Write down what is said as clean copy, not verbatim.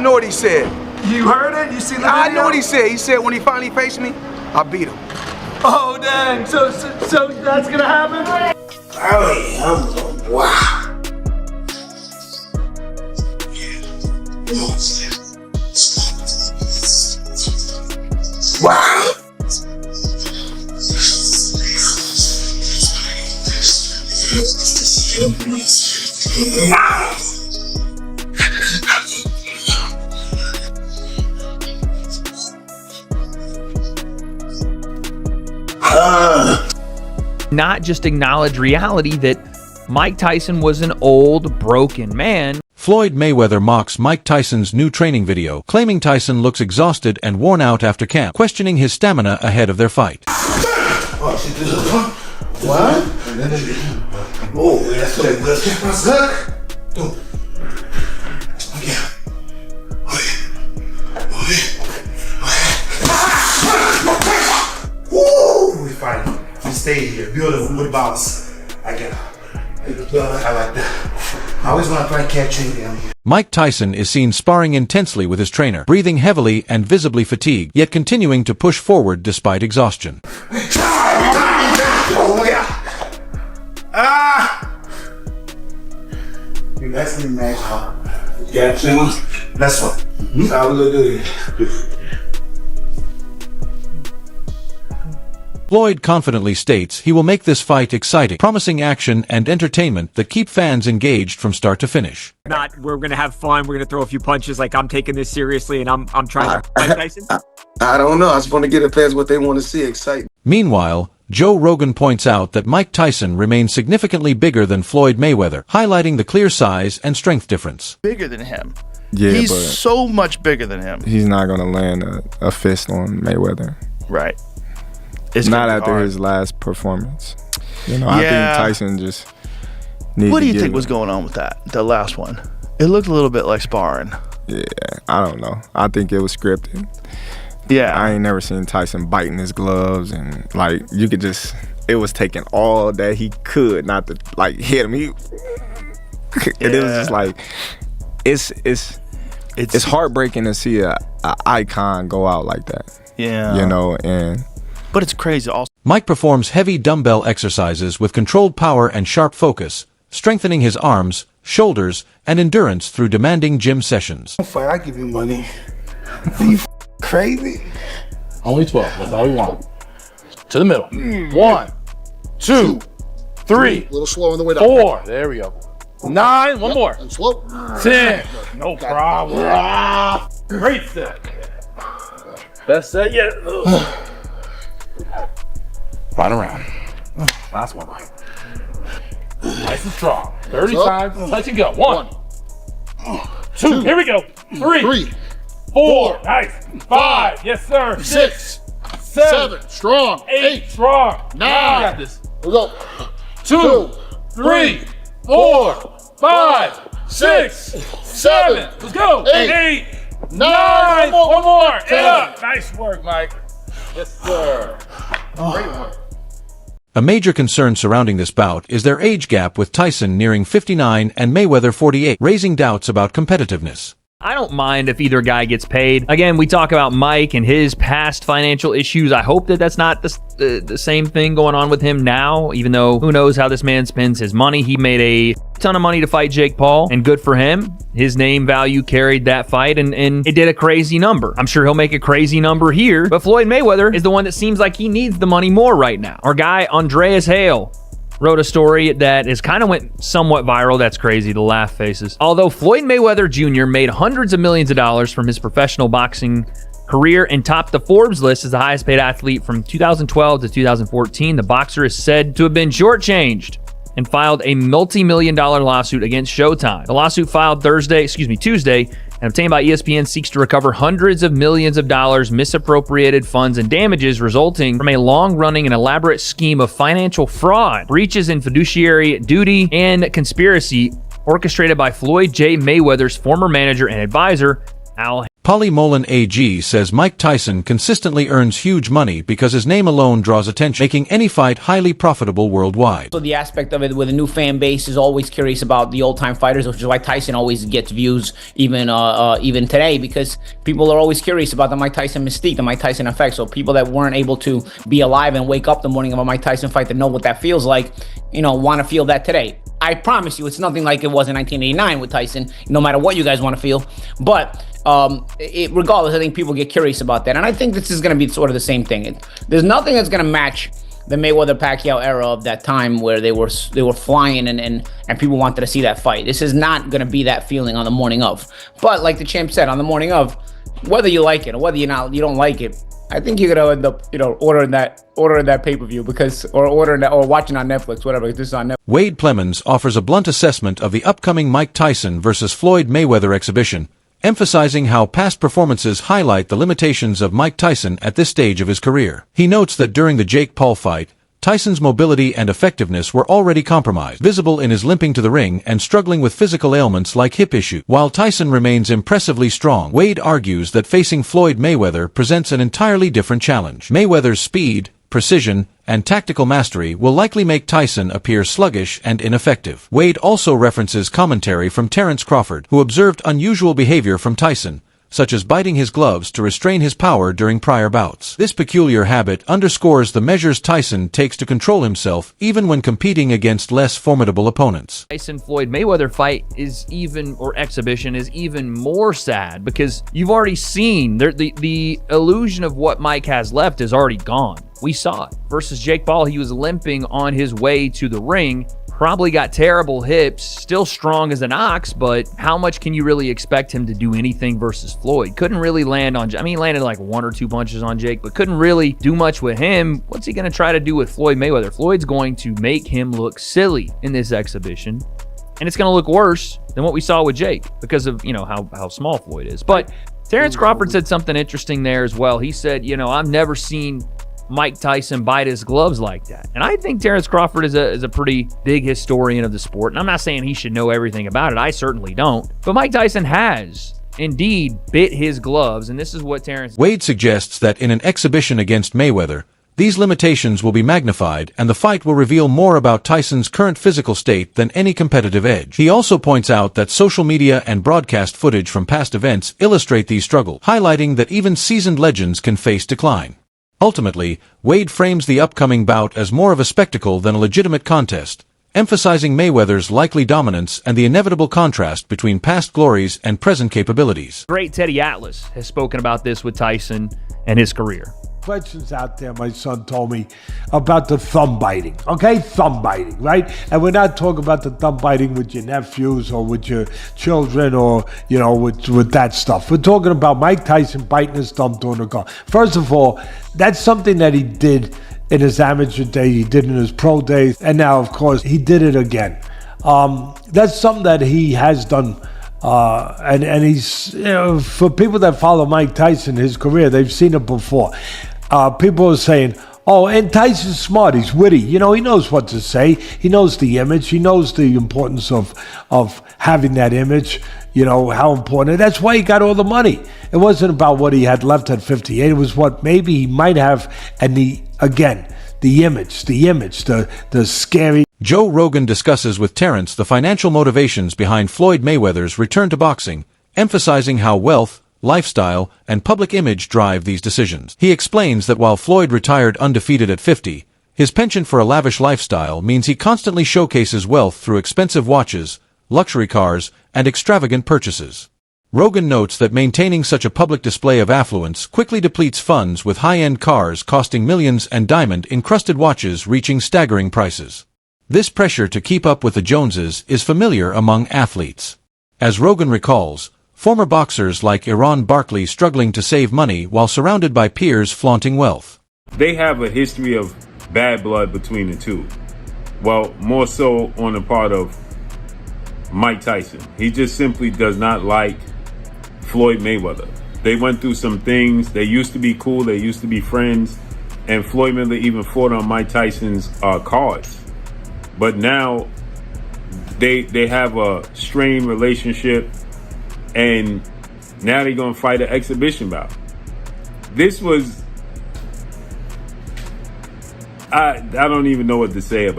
know what he said. You heard it? You seen the video? I know what he said. He said when he finally faced me, I beat him. Oh, dang. So that's gonna happen? Oh, wow. Wow. Not just acknowledge reality that Mike Tyson was an old, broken man. Floyd Mayweather mocks Mike Tyson's new training video, claiming Tyson looks exhausted and worn out after camp, questioning his stamina ahead of their fight. What? Oh, that's so good. Woo! We fight. We stay here. Beautiful. Good boss. I like that. I always want to try catching them. Mike Tyson is seen sparring intensely with his trainer, breathing heavily and visibly fatigued, yet continuing to push forward despite exhaustion. That's the match, huh? Yeah, that's what. How we gonna do this? Floyd confidently states he will make this fight exciting, promising action and entertainment that keep fans engaged from start to finish. We're gonna have fun. We're gonna throw a few punches. Like, I'm taking this seriously, and I'm trying to fight Tyson. I don't know. I just want to get the fans what they want to see, exciting. Meanwhile, Joe Rogan points out that Mike Tyson remains significantly bigger than Floyd Mayweather, highlighting the clear size and strength difference. Bigger than him. Yeah, he's but so much bigger than him. He's not gonna land a fist on Mayweather. Right. It's not after his last performance. You know, Yeah. I think Tyson just needs What do to you get think was going on with that? The last one. It looked a little bit like sparring. Yeah, I don't know. I think it was scripted. Yeah. I ain't never seen Tyson biting his gloves, and like you could just, it was taking all that he could not to like hit him. And it was just like, it's heartbreaking to see a icon go out like that. Yeah. You know, but it's crazy also. Mike performs heavy dumbbell exercises with controlled power and sharp focus, strengthening his arms, shoulders, and endurance through demanding gym sessions. Fight, I give you money. Are you crazy? Only 12. That's all we want. To the middle. 1, 2, 3. A little slow on the way down. 4. There we go. 9. One more. And slow. 10. No problem. Great set. Best set yet. Right around. Last one. Nice and strong. 30 times. Touch and go. 1, 2. Here we go. 3. 4. Nice. 5. Yes, sir. 6. 7. Strong. 8. Strong. 9. Got this. Here we go. 2, 3, 4, 5, 6, 7. Let's go. 8, 9. One more. 10. Up. Nice work, Mike. Yes, sir. Great work. A major concern surrounding this bout is their age gap, with Tyson nearing 59 and Mayweather 48, raising doubts about competitiveness. I don't mind if either guy gets paid. Again, we talk about Mike and his past financial issues. I hope that that's not the same thing going on with him now, even though who knows how this man spends his money. He made a ton of money to fight Jake Paul, and good for him. His name value carried that fight, and it did a crazy number. I'm sure he'll make a crazy number here, but Floyd Mayweather is the one that seems like he needs the money more right now. Our guy, Andreas Hale, wrote a story that is kind of went somewhat viral. That's crazy, the laugh faces. Although Floyd Mayweather Jr. made hundreds of millions of dollars from his professional boxing career and topped the Forbes list as the highest paid athlete from 2012 to 2014, the boxer is said to have been shortchanged and filed a multi-million-dollar lawsuit against Showtime. The lawsuit filed Tuesday, and obtained by ESPN seeks to recover hundreds of millions of dollars, misappropriated funds, and damages resulting from a long-running and elaborate scheme of financial fraud, breaches in fiduciary duty, and conspiracy orchestrated by Floyd J. Mayweather's former manager and advisor, Al. Polly Mullen AG says Mike Tyson consistently earns huge money because his name alone draws attention, making any fight highly profitable worldwide. So the aspect of it with a new fan base is always curious about the old-time fighters, which is why Tyson always gets views even today, because people are always curious about the Mike Tyson mystique, the Mike Tyson effect. So people that weren't able to be alive and wake up the morning of a Mike Tyson fight to know what that feels like, want to feel that today. I promise you, it's nothing like it was in 1989 with Tyson, no matter what you guys want to feel. But regardless, I think people get curious about that. And I think this is going to be sort of the same thing. There's nothing that's going to match the Mayweather-Pacquiao era of that time where they were flying and people wanted to see that fight. This is not going to be that feeling on the morning of. But like the champ said, on the morning of, whether you like it or whether you don't like it, I think you're gonna end up, ordering that pay-per-view or watching on Netflix, whatever. This is on Netflix. Wade Plemons offers a blunt assessment of the upcoming Mike Tyson versus Floyd Mayweather exhibition, emphasizing how past performances highlight the limitations of Mike Tyson at this stage of his career. He notes that during the Jake Paul fight, Tyson's mobility and effectiveness were already compromised, visible in his limping to the ring and struggling with physical ailments like hip issue. While Tyson remains impressively strong, Wade argues that facing Floyd Mayweather presents an entirely different challenge. Mayweather's speed, precision, and tactical mastery will likely make Tyson appear sluggish and ineffective. Wade also references commentary from Terence Crawford, who observed unusual behavior from Tyson, such as biting his gloves to restrain his power during prior bouts. This peculiar habit underscores the measures Tyson takes to control himself even when competing against less formidable opponents. Tyson-Floyd Mayweather fight exhibition is even more sad because you've already seen the illusion of what Mike has left is already gone. We saw it. Versus Jake Paul, he was limping on his way to the ring. Probably got terrible hips, still strong as an ox, but how much can you really expect him to do anything versus Floyd? Couldn't really land on, he landed like 1 or 2 punches on Jake, but couldn't really do much with him. What's he gonna try to do with Floyd Mayweather? Floyd's going to make him look silly in this exhibition, and it's gonna look worse than what we saw with Jake because of, how small Floyd is. But Terence Crawford said something interesting there as well. He said, I've never seen Mike Tyson bite his gloves like that. And I think Terence Crawford is a pretty big historian of the sport. And I'm not saying he should know everything about it. I certainly don't. But Mike Tyson has indeed bit his gloves. And this is what Terence... Wade suggests that in an exhibition against Mayweather, these limitations will be magnified and the fight will reveal more about Tyson's current physical state than any competitive edge. He also points out that social media and broadcast footage from past events illustrate these struggles, highlighting that even seasoned legends can face decline. Ultimately, Wade frames the upcoming bout as more of a spectacle than a legitimate contest, emphasizing Mayweather's likely dominance and the inevitable contrast between past glories and present capabilities. Great Teddy Atlas has spoken about this with Tyson and his career. Questions out there, my son told me, about the thumb biting. Okay, thumb biting, right? And we're not talking about the thumb biting with your nephews or with your children or, with that stuff. We're talking about Mike Tyson biting his thumb during the car. First of all, that's something that he did in his amateur day, he did in his pro days, and now, of course, he did it again. That's something that he has done. And he's, for people that follow Mike Tyson, his career, they've seen it before. People are saying, oh, and Tyson's smart, he's witty. He knows what to say. He knows the image. He knows the importance of having that image, how important. That's why he got all the money. It wasn't about what he had left at 58. It was what maybe he might have. And the image, the scary. Joe Rogan discusses with Terence the financial motivations behind Floyd Mayweather's return to boxing, emphasizing how wealth, lifestyle, and public image drive these decisions. He explains that while Floyd retired undefeated at 50, his penchant for a lavish lifestyle means he constantly showcases wealth through expensive watches, luxury cars, and extravagant purchases. Rogan notes that maintaining such a public display of affluence quickly depletes funds, with high-end cars costing millions and diamond-encrusted watches reaching staggering prices. This pressure to keep up with the Joneses is familiar among athletes. As Rogan recalls, former boxers like Iran Barkley struggling to save money while surrounded by peers flaunting wealth. They have a history of bad blood between the two. Well, more so on the part of Mike Tyson. He just simply does not like Floyd Mayweather. They went through some things. They used to be cool. They used to be friends. And Floyd Mayweather even fought on Mike Tyson's cards. But now they have a strained relationship, and Now they're going to fight an exhibition bout. This was, I don't even know what to say about it.